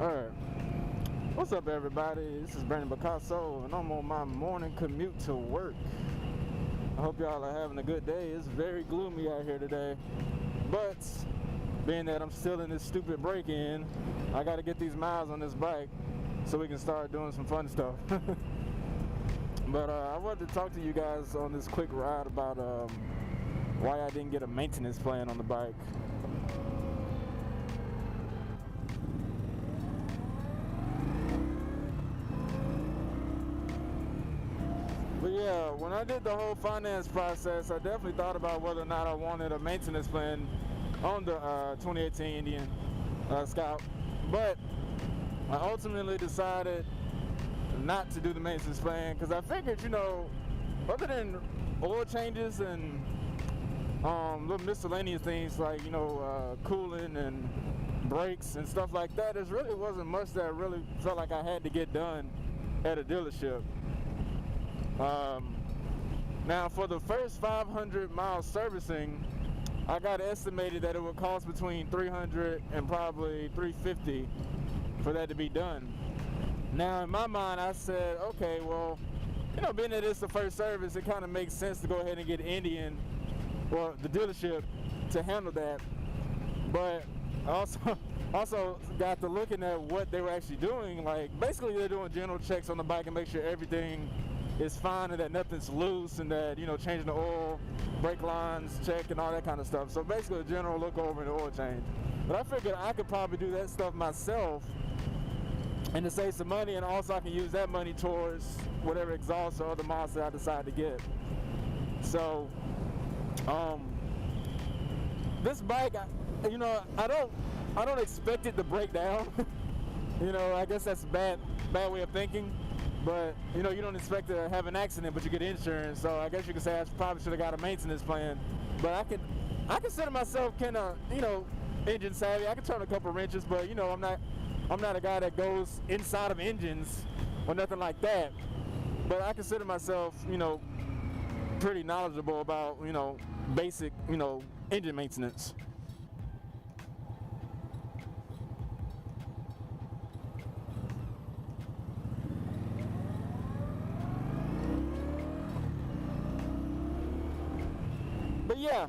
Alright, what's up everybody? This is Bicasso and I'm on my morning commute to work. I hope y'all are having a good day. It's very gloomy out here today, but being that I'm still in this stupid break-in, I gotta get these miles on this bike so we can start doing some fun stuff. But I wanted to talk to you guys on this quick ride about why I didn't get a maintenance plan on the bike. But yeah, when I did the whole finance process, I definitely thought about whether or not I wanted a maintenance plan on the 2018 Indian Scout. But I ultimately decided not to do the maintenance plan because I figured, you know, other than oil changes and little miscellaneous things like, you know, cooling and brakes and stuff like that, there really wasn't much that I really felt like I had to get done at a dealership. Now for the first 500 mile servicing, I got estimated that it would cost between $300 and probably $350 for that to be done. Now in my mind I said, okay, well, you know, being that it's the first service, it kind of makes sense to go ahead and get Indian or the dealership to handle that. But I also got to looking at what they were actually doing. Like basically they're doing general checks on the bike and make sure everything is fine and that nothing's loose and that, you know, changing the oil, brake lines, check and all that kind of stuff. So basically a general look over and the oil change. But I figured I could probably do that stuff myself and to save some money, and also I can use that money towards whatever exhaust or other mods that I decide to get. So this bike, you know, I don't expect it to break down. You know, I guess that's a bad way of thinking. But, you know, you don't expect to have an accident, but you get insurance. So I guess you could say I probably should have got a maintenance plan. But I consider myself kind of, you know, engine savvy. I can turn a couple wrenches, but, you know, I'm not a guy that goes inside of engines or nothing like that. But I consider myself, you know, pretty knowledgeable about, you know, basic, you know, engine maintenance. But yeah,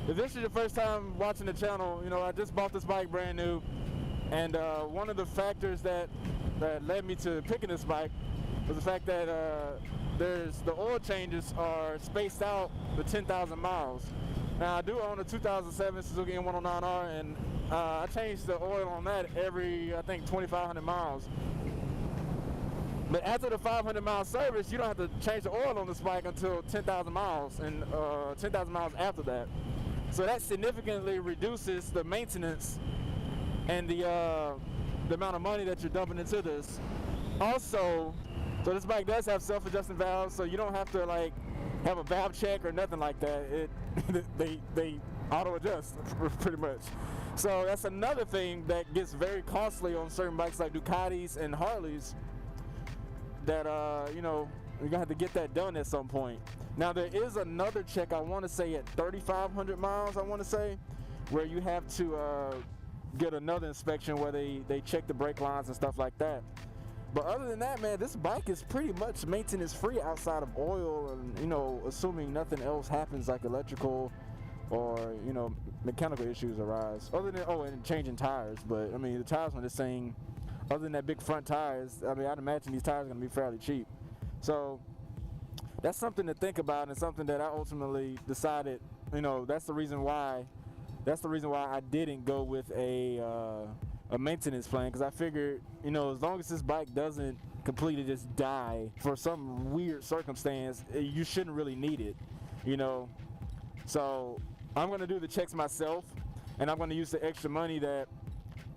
if this is your first time watching the channel, you know, I just bought this bike brand new, and one of the factors that led me to picking this bike was the fact that the oil changes are spaced out to 10,000 miles. Now I do own a 2007 Suzuki N109R, and I changed the oil on that every, I think, 2,500 miles. But after the 500 mile service, you don't have to change the oil on this bike until 10,000 miles and 10,000 miles after that. So that significantly reduces the maintenance and the amount of money that you're dumping into this. Also, so this bike does have self-adjusting valves, so you don't have to like have a valve check or nothing like that. They auto-adjust pretty much. So that's another thing that gets very costly on certain bikes like Ducatis and Harleys, that you know, you're gonna have to get that done at some point. Now there is another check, I want to say at 3,500 miles, I want to say, where you have to get another inspection where they check the brake lines and stuff like that. But other than that, man, this bike is pretty much maintenance free outside of oil and, you know, assuming nothing else happens like electrical or, you know, mechanical issues arise. Other than, oh, and changing tires. But I mean, the tires on this thing, other than that big front tires, I mean, I'd imagine these tires are going to be fairly cheap. So that's something to think about, and something that I ultimately decided, you know, that's the reason why I didn't go with a maintenance plan, because I figured, you know, as long as this bike doesn't completely just die for some weird circumstance, you shouldn't really need it, you know. So I'm going to do the checks myself, and I'm going to use the extra money that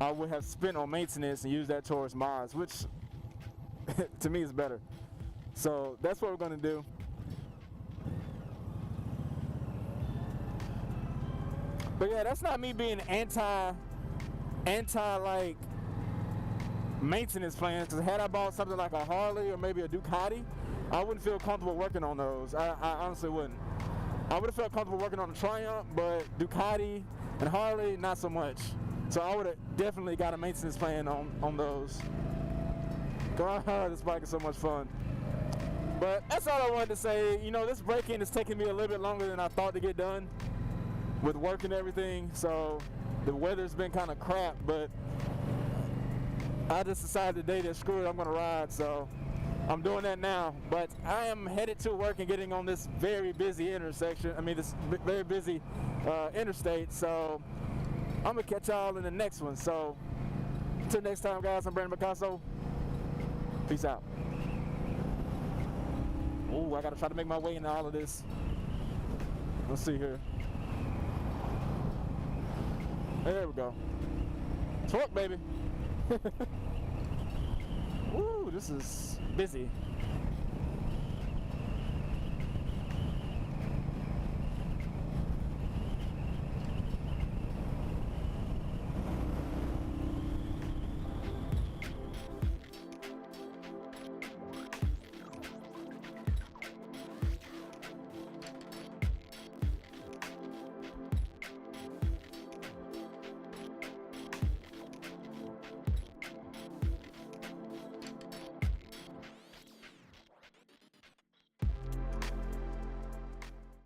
I would have spent on maintenance and use that towards mods, which to me is better. So that's what we're going to do. But yeah, that's not me being anti like maintenance plans, because had I bought something like a Harley or maybe a Ducati, I wouldn't feel comfortable working on those. I honestly wouldn't. I would have felt comfortable working on a Triumph, but Ducati and Harley, not so much. So I would have definitely got a maintenance plan on those. God, this bike is so much fun. But that's all I wanted to say. You know, this break-in is taking me a little bit longer than I thought to get done with work and everything. So the weather's been kind of crap, but I just decided today that screw it, I'm gonna ride. So I'm doing that now. But I am headed to work and getting on this very busy intersection. I mean, this very busy interstate. So I'm gonna catch y'all in the next one. So until next time, guys, I'm Brandon Bicasso. Peace out. Ooh, I gotta try to make my way into all of this. Let's see here. There we go. Torque, baby. Ooh, this is busy.